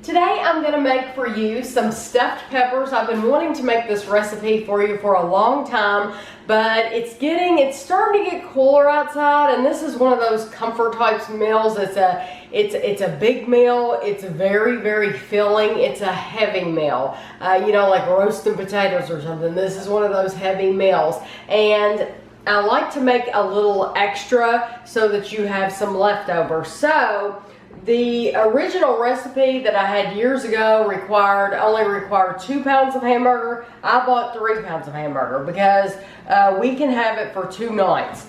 Today I'm going to make for you some stuffed peppers. I've been wanting to make this recipe for you for a long time, but it's starting to get cooler outside, and this is one of those comfort types meals. It's a big meal. It's very, very filling. It's a heavy meal. You know, like roasting potatoes or something. This is one of those heavy meals, and I like to make a little extra so that you have some leftover. So the original recipe that I had years ago only required 2 pounds of hamburger. I bought 3 pounds of hamburger because we can have it for 2 nights.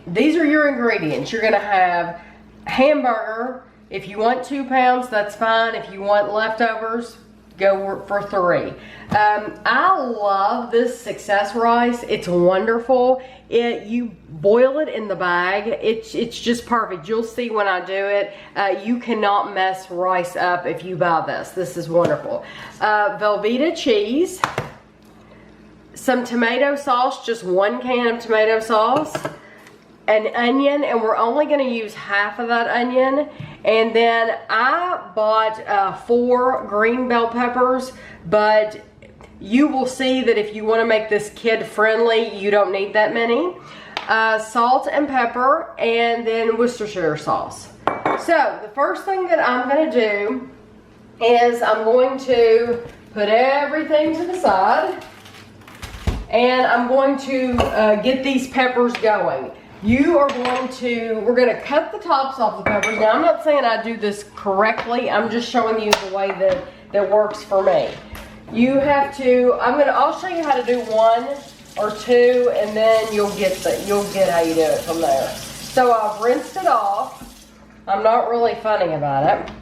These are your ingredients. You're gonna have hamburger. If you want 2 pounds, that's fine. If you want leftovers, go for 3. I love this success rice. It's wonderful. You boil it in the bag. It's just perfect. You'll see when I do it. You cannot mess rice up if you buy this. This is wonderful. Velveeta cheese, some tomato sauce, just 1 can of tomato sauce, an onion, and we're only going to use half of that onion. And then I bought 4 green bell peppers, but you will see that if you want to make this kid friendly, you don't need that many. Salt and pepper, and then Worcestershire sauce. So the first thing that I'm going to do is I'm going to put everything to the side, and I'm going to get these peppers going. We're going to cut the tops off the peppers. Now, I'm not saying I do this correctly. I'm just showing you the way that works for me. I'll show you how to do 1 or 2, and then you'll get how you do it from there. So I've rinsed it off. I'm not really funny about it.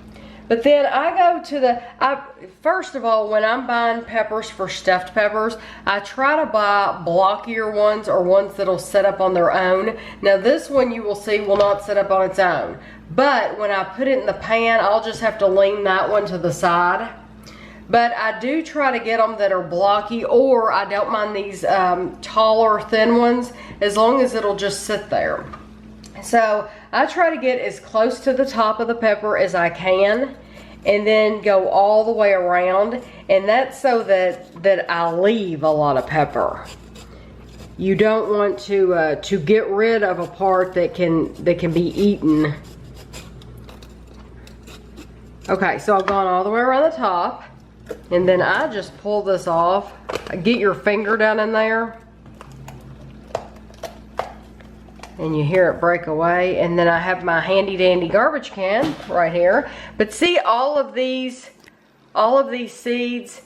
But then I go to first of all, when I'm buying peppers for stuffed peppers, I try to buy blockier ones or ones that'll set up on their own. Now this one you will see will not set up on its own. But when I put it in the pan, I'll just have to lean that one to the side. But I do try to get them that are blocky, or I don't mind these taller, thin ones, as long as it'll just sit there. So I try to get as close to the top of the pepper as I can, and then go all the way around, and that's so that I leave a lot of pepper. You don't want to get rid of a part that can be eaten. Okay, so I've gone all the way around the top, and then I just pull this off. Get your finger down in there, and you hear it break away. And then I have my handy dandy garbage can right here. But see, all of these seeds,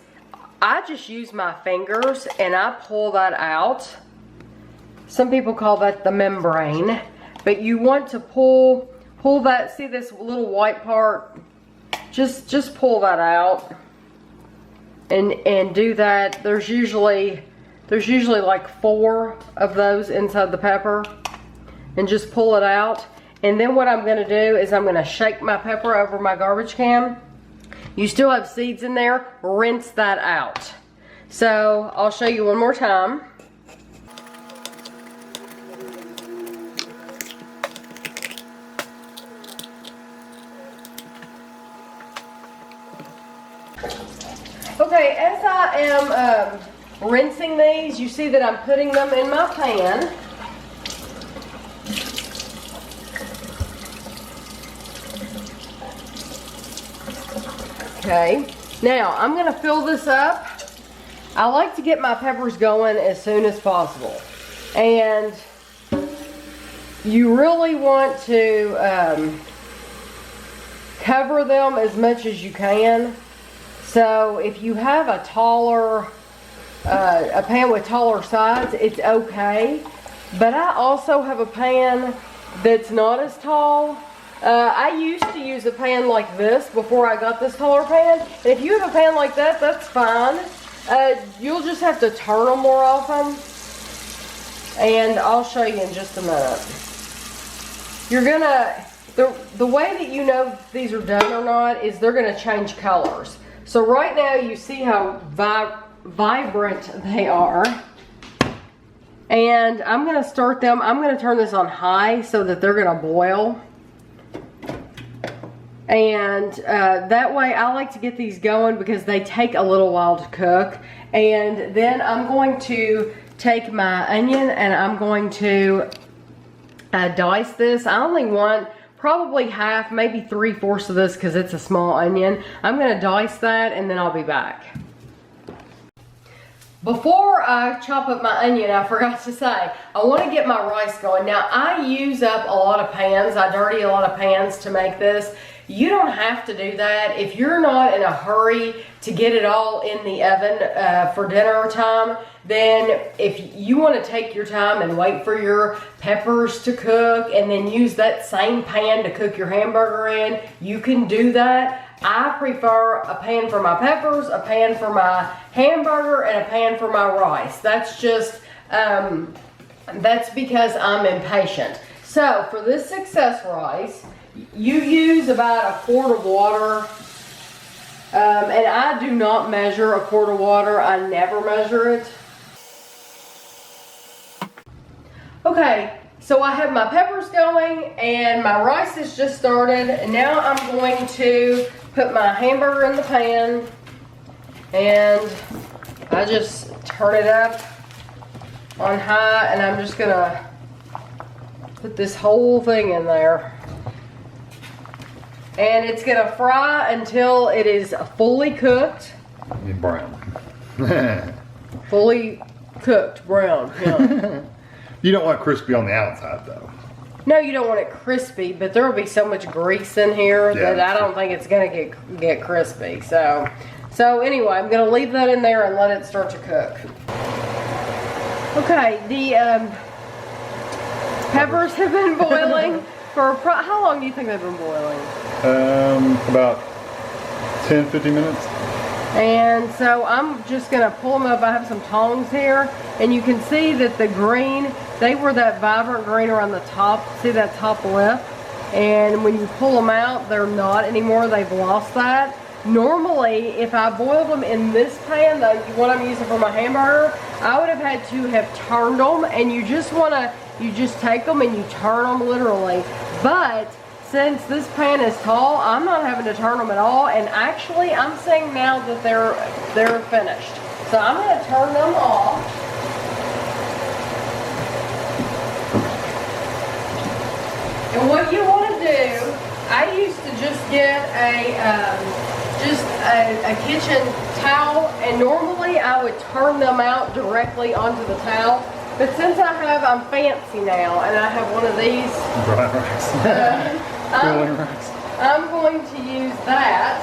I just use my fingers and I pull that out. Some people call that the membrane, but you want to pull that. See this little white part? Just pull that out and do that. There's usually like 4 of those inside the pepper. And just pull it out. And then what I'm going to do is I'm going to shake my pepper over my garbage can. You still have seeds in there. Rinse that out. So I'll show you one more time. Okay, as I am rinsing these, you see that I'm putting them in my pan. Okay, now I'm going to fill this up. I like to get my peppers going as soon as possible. And you really want to cover them as much as you can. So if you have a pan with taller sides, it's okay. But I also have a pan that's not as tall. I used to use a pan like this before I got this taller pan. And if you have a pan like that, that's fine. You'll just have to turn them more often. And I'll show you in just a minute. You're gonna, the way that you know if these are done or not is they're gonna change colors. So right now you see how vibrant they are. And I'm gonna start them, I'm gonna turn this on high so that they're gonna boil. And that way I like to get these going because they take a little while to cook. And then I'm going to take my onion and I'm going to dice this. I only want probably half, maybe 3/4 of this because it's a small onion. I'm going to dice that and then I'll be back. Before I chop up my onion, I forgot to say, I want to get my rice going. Now, I use up a lot of pans. I dirty a lot of pans to make this. You don't have to do that. If you're not in a hurry to get it all in the oven for dinner time, then if you want to take your time and wait for your peppers to cook and then use that same pan to cook your hamburger in, you can do that. I prefer a pan for my peppers, a pan for my hamburger, and a pan for my rice. That's just, that's because I'm impatient. So for this success rice, you use about a quart of water. And I do not measure a quart of water. I never measure it. Okay, so I have my peppers going and my rice has just started. And now I'm going to put my hamburger in the pan and I just turn it up on high and I'm just gonna put this whole thing in there. And it's gonna fry until it is fully cooked. Brown. Fully cooked, brown, yeah. You don't want crispy on the outside though. No, you don't want it crispy, but there will be so much grease in here that I don't think it's gonna get crispy. So anyway, I'm gonna leave that in there and let it start to cook. Okay, the peppers have been boiling for how long do you think they've been boiling? About 10-15 minutes. And so I'm just gonna pull them up. I have some tongs here, and you can see that the green, they were that vibrant green around the top. See that top lip? And when you pull them out, they're not anymore. They've lost that. Normally, if I boiled them in this pan, the one I'm using for my hamburger, I would have had to have turned them. And you just take them and you turn them literally. But since this pan is tall, I'm not having to turn them at all, and actually I'm seeing now that they're finished. So I'm going to turn them off. And what you want to do, I used to just get a kitchen towel, and normally I would turn them out directly onto the towel. But since I'm fancy now, and I have one of these dry racks. I'm going to use that,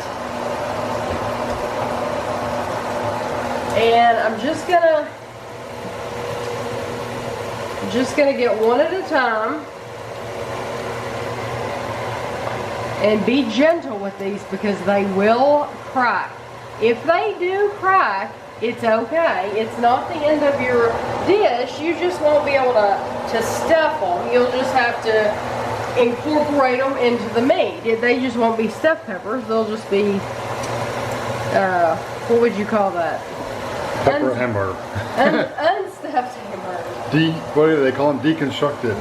and I'm just gonna get one at a time and be gentle with these because they will crack. If they do crack, it's okay. It's not the end of your dish. You just won't be able to stuff them. You'll just have to incorporate them into the meat. They just won't be stuffed peppers. They'll just be, what would you call that? Pepper hamburger. Unstuffed hamburger. What do they call them? Deconstructed.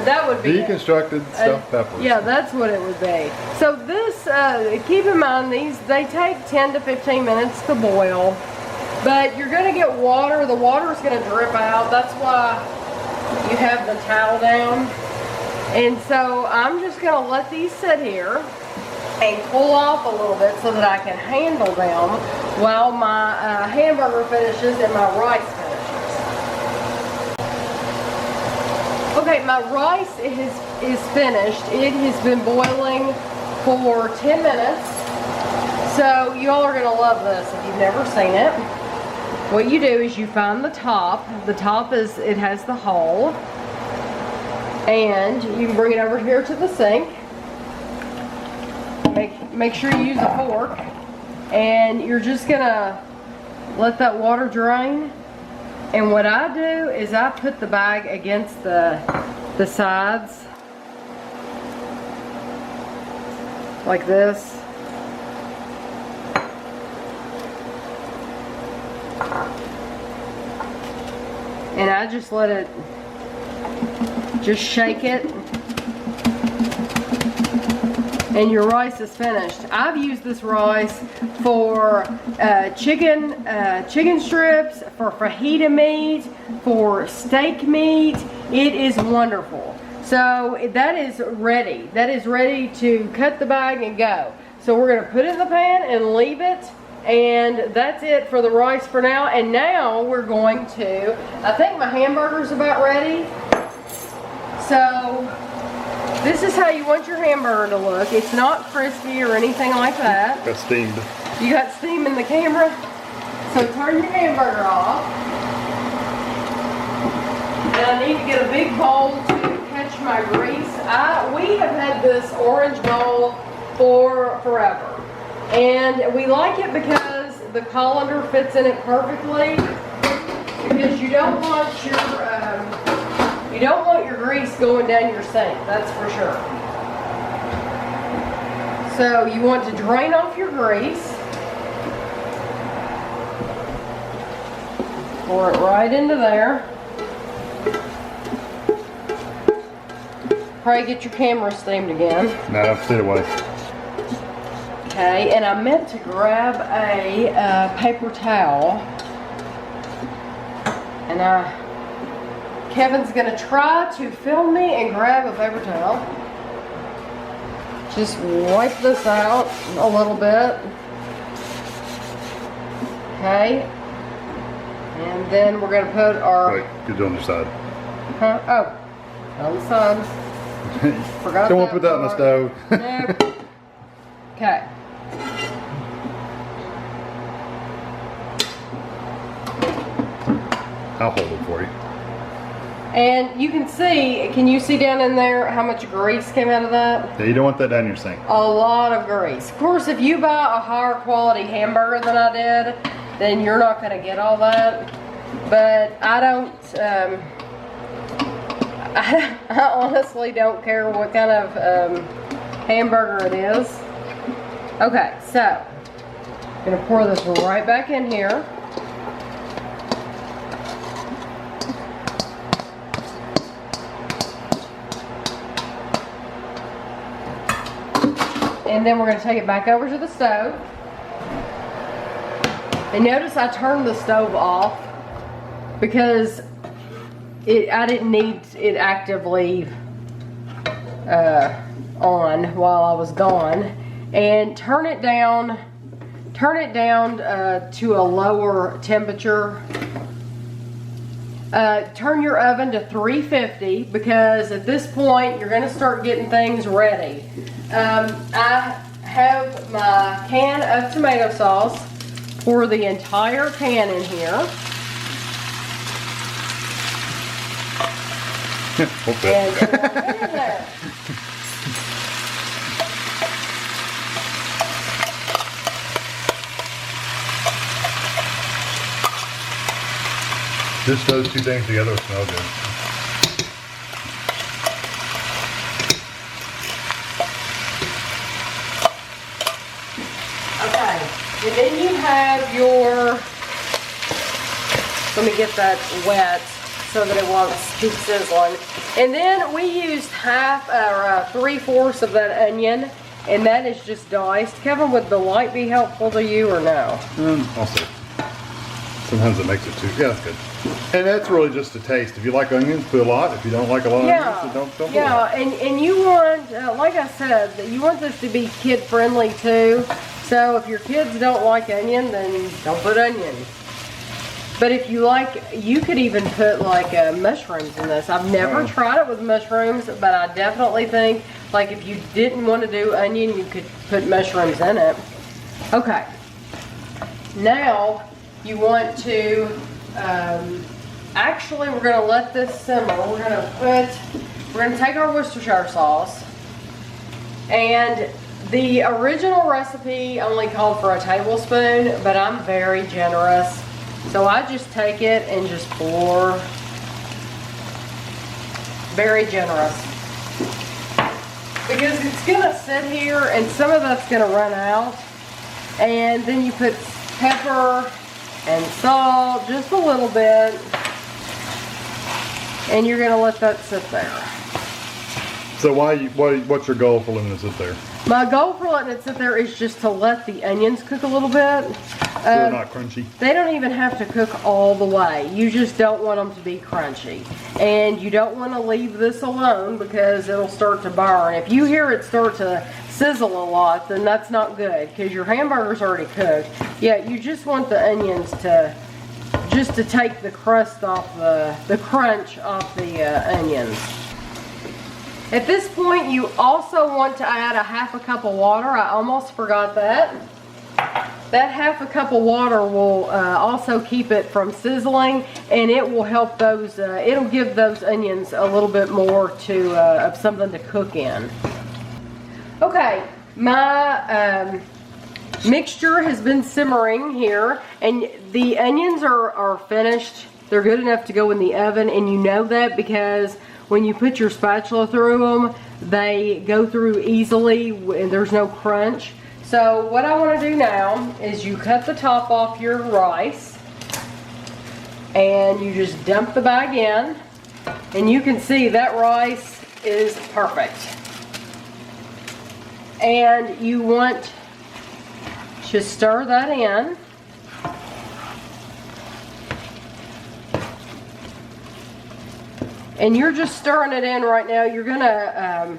That would be deconstructed stuffed peppers. Yeah, that's what it would be. So this, keep in mind, they take 10 to 15 minutes to boil. But you're going to get water. The water is going to drip out. That's why you have the towel down. And so I'm just going to let these sit here and cool off a little bit so that I can handle them while my hamburger finishes and my rice finishes. Okay, my rice is finished. It has been boiling for 10 minutes. So you all are going to love this if you've never seen it. What you do is you find the top. The top it has the hole. And you can bring it over here to the sink. Make sure you use a fork. And you're just gonna let that water drain. And what I do is I put the bag against the sides. Like this. And I just let it, just shake it. and your rice is finished. I've used this rice for chicken strips, for fajita meat, for steak meat. It is wonderful. So that is ready. That is ready to cut the bag and go. So we're gonna put it in the pan and leave it. And that's it for the rice for now. And now we're going to, I think my hamburger's about ready. So this is how you want your hamburger to look. It's not crispy or anything like that. Got steamed. You got steam in the camera. So turn your hamburger off. And I need to get a big bowl to catch my grease. We have had this orange bowl for forever. And we like it because the colander fits in it perfectly. Because you don't want your grease going down your sink, that's for sure. So you want to drain off your grease. Pour it right into there. Probably get your camera steamed again. No, I've stayed away. Okay, and I meant to grab a paper towel. And Kevin's gonna try to film me and grab a paper towel. Just wipe this out a little bit. Okay. And then we're gonna put our... Wait, you do on your side. Huh? Oh, on the side. Forgot Don't want to put that on the stove. Nope. Okay. I'll hold it for you. And you can you see down in there how much grease came out of that? Yeah, you don't want that down your sink. A lot of grease. Of course, if you buy a higher quality hamburger than I did, then you're not going to get all that. But I don't, I honestly don't care what kind of hamburger it is. Okay, so I'm going to pour this right back in here. And then we're going to take it back over to the stove. And notice I turned the stove off because I didn't need it actively on while I was gone. And turn it down to a lower temperature. Turn your oven to 350 because at this point you're going to start getting things ready. I have my can of tomato sauce. Pour the entire can in here. And pour it in there. Just those two things together will smell good. Okay, and then you have your, let me get that wet so that it won't keep sizzling. And then we used half or 3/4 of that onion, and that is just diced. Kevin, would the light be helpful to you or no? I'll see. Sometimes it makes it too, yeah, that's good. And that's really just a taste. If you like onions, put a lot. If you don't like a lot of onions, then don't put a lot. And you want, like I said, you want this to be kid friendly too. So if your kids don't like onion, then don't put onion. But if you like, you could even put like mushrooms in this. I've never tried it with mushrooms, but I definitely think like if you didn't want to do onion, you could put mushrooms in it. Okay. Now you want to, actually we're going to let this simmer. We're going to take our Worcestershire sauce, and the original recipe only called for a tablespoon, but I'm very generous. So I just take it and just pour. Very generous. Because it's going to sit here and some of that's going to run out. And then you put pepper and salt, just a little bit. And you're going to let that sit there. So what's your goal for letting it sit there? My goal for letting it sit there is just to let the onions cook a little bit. So they're not crunchy. They don't even have to cook all the way. You just don't want them to be crunchy. And you don't want to leave this alone because it'll start to burn. If you hear it start to sizzle a lot, then that's not good because your hamburger's already cooked. Yeah, you just want the onions to take the crust off the crunch off the onions. At this point, you also want to add a half a cup of water. I almost forgot that. That half a cup of water will also keep it from sizzling, and it will help those, it'll give those onions a little bit more of something to cook in. Okay, my mixture has been simmering here, and the onions are finished. They're good enough to go in the oven, and you know that because when you put your spatula through them, they go through easily and there's no crunch. So what I want to do now is you cut the top off your rice and you just dump the bag in, and you can see that rice is perfect. And you want to stir that in. And you're just stirring it in right now. You're gonna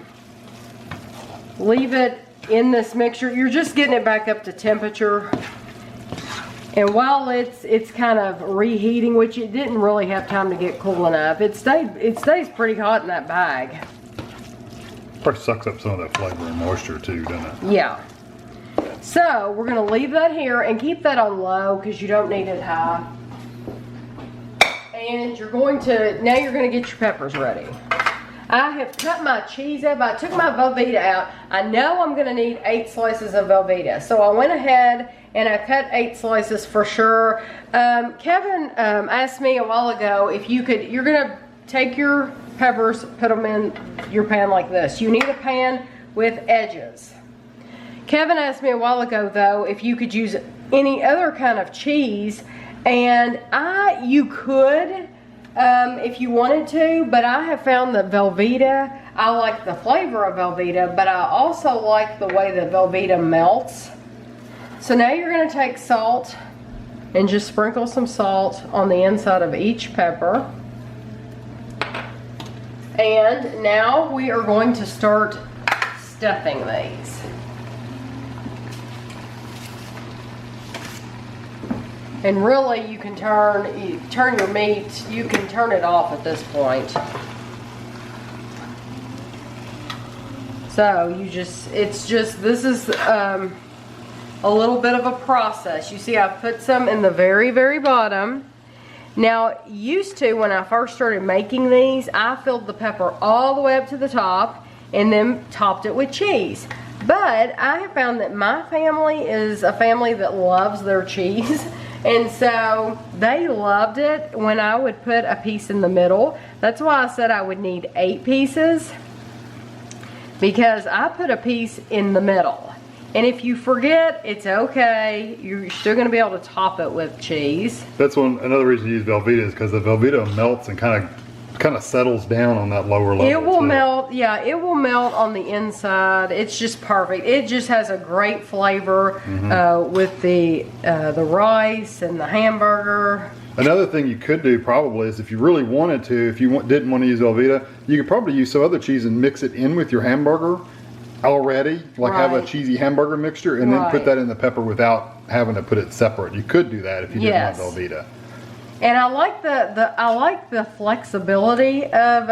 leave it in this mixture. You're just getting it back up to temperature. And while it's kind of reheating, which it didn't really have time to get cool enough, it stays pretty hot in that bag. Probably sucks up some of that flavor and moisture too, doesn't it? Yeah. So we're gonna leave that here and keep that on low because you don't need it high. And now you're going to get your peppers ready. I have cut my cheese up. I took my Velveeta out. I know I'm going to need 8 slices of Velveeta. So I went ahead and I cut 8 slices for sure. Kevin asked me a while ago if you're going to take your peppers, put them in your pan like this. You need a pan with edges. Kevin asked me a while ago though if you could use any other kind of cheese. And you could if you wanted to, but I have found that Velveeta, I like the flavor of Velveeta, but I also like the way that Velveeta melts. So now you're going to take salt and just sprinkle some salt on the inside of each pepper. And now we are going to start stuffing these. And really, you can turn your meat, you can turn it off at this point. So this is a little bit of a process. You see, I put some in the very, very bottom. Now, used to, when I first started making these, I filled the pepper all the way up to the top and then topped it with cheese. But I have found that my family is a family that loves their cheese. And so they loved it when I would put a piece in the middle. That's why I said I would need 8 pieces, because I put a piece in the middle. And if you forget, it's okay. You're still going to be able to top it with cheese. That's another reason to use Velveeta is because the Velveeta melts and kind of settles down on that lower level. It will melt, yeah, it will melt on the inside. It's just perfect. It just has a great flavor with the rice and the hamburger. Another thing you could do probably is if you really wanted to, if you didn't want to use Velveeta, you could probably use some other cheese and mix it in with your hamburger already, like have a cheesy hamburger mixture, and then put that in the pepper without having to put it separate. You could do that if you didn't want Velveeta. And I like the flexibility of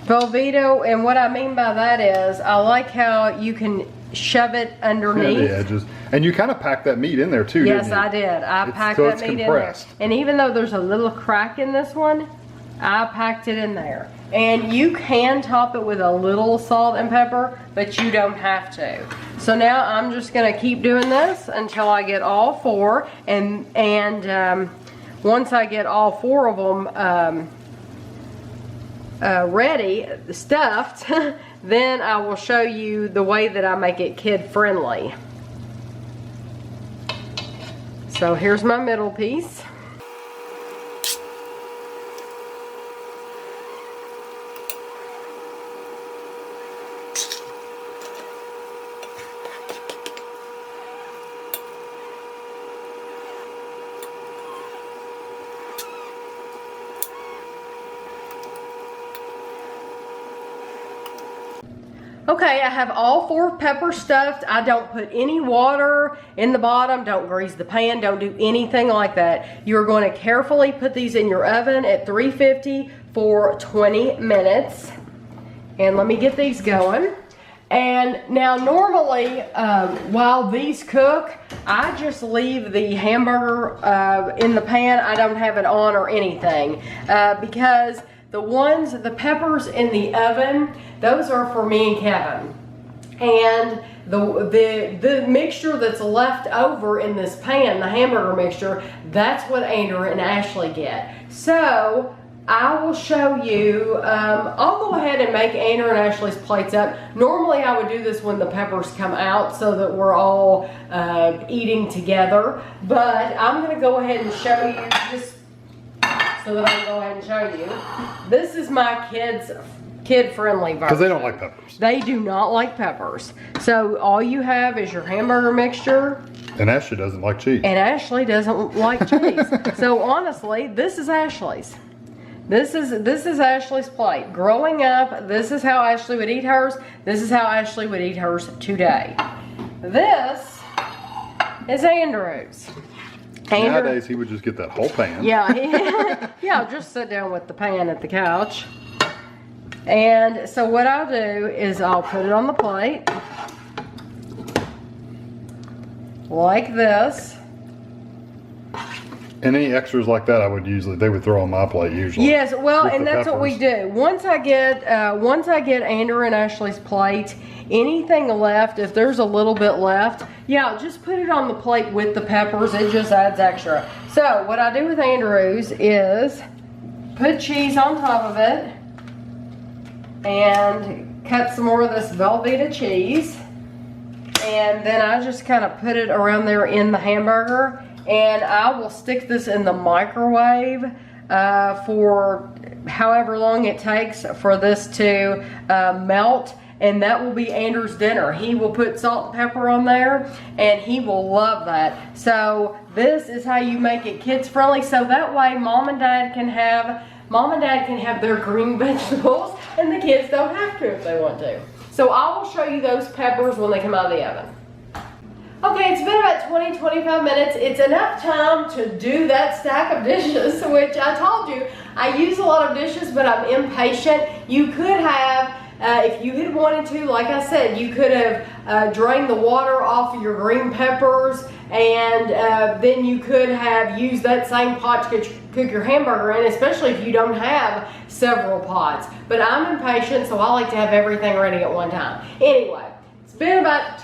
Velveeta, and what I mean by that is I like how you can shove it underneath. Yeah, the edges. And you kind of pack that meat in there too, Yes, didn't you? I did. I packed that meat compressed. in there. And even though there's a little crack in this one, I packed it in there. And you can top it with a little salt and pepper, but you don't have to. So now I'm just going to keep doing this until I get all 4. And once I get all 4 of them ready, stuffed, then I will show you the way that I make it kid friendly. So here's my middle piece. Okay, I have all 4 peppers stuffed. I don't put any water in the bottom. Don't grease the pan. Don't do anything like that. You're going to carefully put these in your oven at 350 for 20 minutes. And let me get these going. And now normally, while these cook, I just leave the hamburger in the pan. I don't have it on or anything because the peppers in the oven, those are for me and Kevin. And the mixture that's left over in this pan, the hamburger mixture, that's what Andrew and Ashley get. So I will show you, I'll go ahead and make Andrew and Ashley's plates up. Normally I would do this when the peppers come out so that we're all eating together. But I'm going to go ahead and show you just so that I can go ahead and show you. This is my kid-friendly version. Because they don't like peppers. They do not like peppers. So all you have is your hamburger mixture. And Ashley doesn't like cheese. And Ashley doesn't like cheese. So honestly, this is Ashley's. This is Ashley's plate. Growing up, this is how Ashley would eat hers. This is how Ashley would eat hers today. This is Andrew's. Nowadays, he would just get that whole pan. Yeah, yeah, just sit down with the pan at the couch. And so what I'll do is I'll put it on the plate like this. And any extras like that, they would throw on my plate usually. Yes, well, and that's what we do. Once I get Andrew and Ashley's plate, anything left, if there's a little bit left, yeah, just put it on the plate with the peppers. It just adds extra. So what I do with Andrew's is put cheese on top of it and cut some more of this Velveeta cheese. And then I just kind of put it around there in the hamburger. And I will stick this in the microwave for however long it takes for this to melt. And that will be Andrew's dinner. He will put salt and pepper on there and he will love that. So this is how you make it kids friendly. So that way mom and dad can have their green vegetables and the kids don't have to if they want to. So I will show you those peppers when they come out of the oven. Okay, it's been about 20-25 minutes. It's enough time to do that stack of dishes, which I told you, I use a lot of dishes, but I'm impatient. You could have, if you had wanted to, like I said, you could have drained the water off of your green peppers, and then you could have used that same pot to cook your hamburger in, especially if you don't have several pots. But I'm impatient, so I like to have everything ready at one time. Anyway, it's been about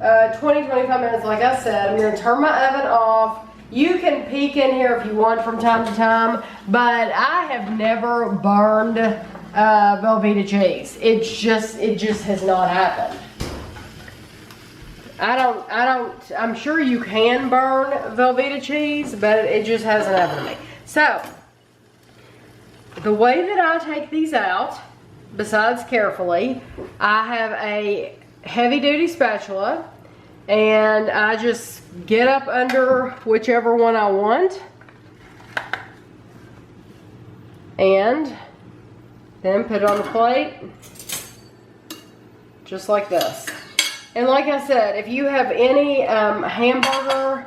20-25 minutes, like I said. I'm going to turn my oven off. You can peek in here if you want from time to time, but I have never burned Velveeta cheese. It just has not happened. I'm sure you can burn Velveeta cheese, but it just hasn't happened to me. So, the way that I take these out, besides carefully, I have a heavy-duty spatula, and I just get up under whichever one I want, and then put it on the plate, just like this. And like I said, if you have any hamburger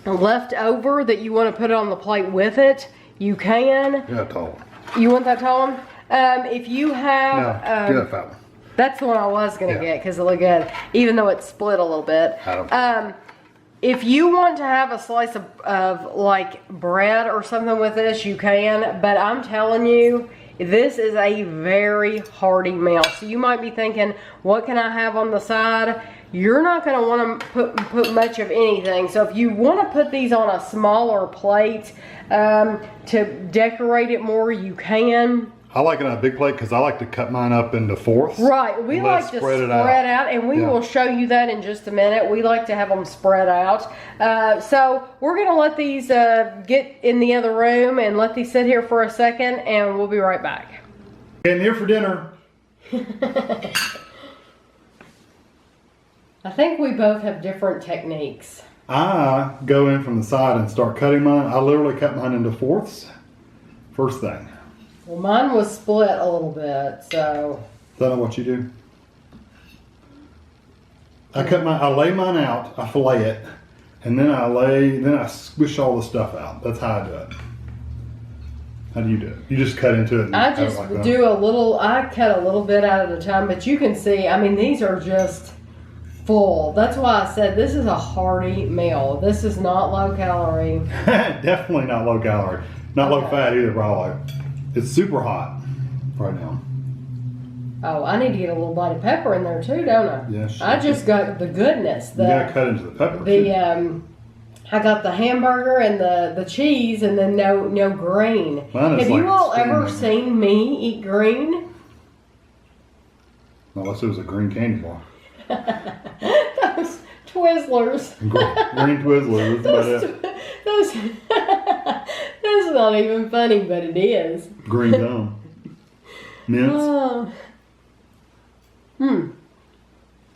left over that you want to put on the plate with it, you can. Yeah, tall. You want that tall one? If you have... No, get that fat one. That's the one I was going to get because it looked good, even though it's split a little bit. If you want to have a slice of like bread or something with this, you can. But I'm telling you, this is a very hearty meal. So you might be thinking, what can I have on the side? You're not going to want to put much of anything. So if you want to put these on a smaller plate to decorate it more, you can. I like it on a big plate because I like to cut mine up into fourths. Right, we like to spread out, and we will show you that in just a minute. We like to have them spread out. So we're going to let these get in the other room and let these sit here for a second, and we'll be right back. Getting here for dinner. I think we both have different techniques. I go in from the side and start cutting mine. I literally cut mine into fourths. First thing. Well, mine was split a little bit, so. that not what you do? I lay mine out, I fillet it, and then I squish all the stuff out. That's how I do it. How do you do it? You just cut into it and I cut it just like that? do I cut a little bit out at a time, but you can see, I mean, these are just full. That's why I said this is a hearty meal. This is not low calorie. Definitely not low calorie. Not low fat either, probably. It's super hot right now. Oh, I need to get a little bite of pepper in there too, don't I? Yes. I just got the goodness. You gotta cut into the pepper. I got the hamburger and the cheese, and then no green. Have you all ever seen me eat green? Unless it was a green candy bar. Those Twizzlers. Green Twizzlers. That's about it. That's not even funny, but it is. Green gum. Mints.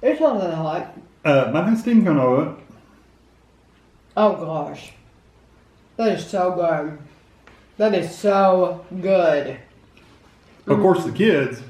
It's not that hot. Mine has steam coming over it. Oh gosh. That is so good. That is so good. Of course, the kids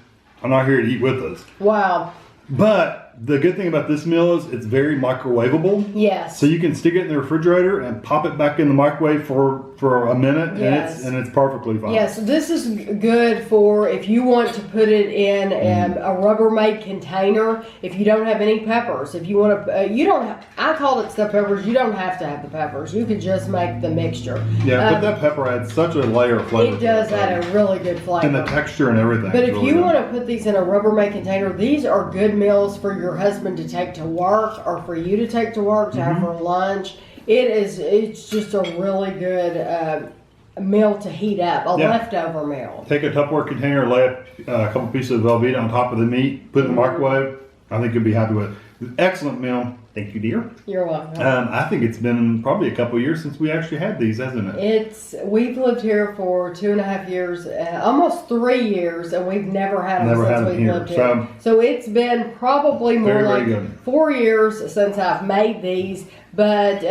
are not here to eat with us. Wow. But the good thing about this meal is it's very microwavable. Yes. So you can stick it in the refrigerator and pop it back in the microwave for a minute, Yes. and it's perfectly fine. Yes, this is good for if you want to put it in a Rubbermaid container. If you don't have any peppers, if you want to, you don't have, I call it stuffed peppers. You don't have to have the peppers. You could just make the mixture. Yeah, but that pepper adds such a layer of flavor. It does add a really good flavor. And the texture and everything. But if really you good. want to put these in a Rubbermaid container, these are good meals for your husband to take to work or for you to take to work to have for lunch. It's just a really good meal to heat up, a leftover meal. Take a Tupperware container, lay a couple pieces of Velveeta on top of the meat, put it in the microwave. I think you'll be happy with it. Excellent meal. Thank you, dear. You're welcome. I think it's been probably a couple of years since we actually had these, hasn't it? We've lived here for 2.5 years, almost 3 years, and we've never had them since we've lived here. So it's been probably more like 4 years since I've made these, but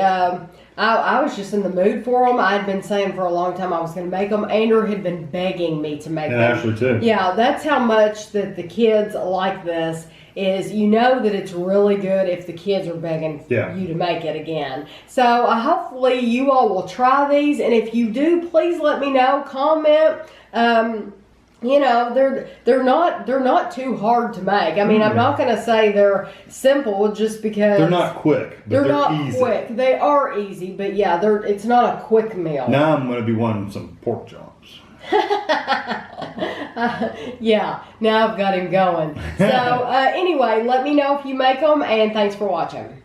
I was just in the mood for them. I'd been saying for a long time I was going to make them. Andrew had been begging me to make them. And Ashley too. Yeah, that's how much that the kids like this. Is you know that it's really good if the kids are begging you to make it again. So hopefully you all will try these, and if you do, please let me know. Comment. You know, they're not too hard to make. I mean, I'm not going to say they're simple just because they're not quick. But they're not easy. quick. They are easy, but yeah, it's not a quick meal. Now I'm going to be wanting some pork chops. Yeah, now I've got him going. So anyway, let me know if you make them, and thanks for watching.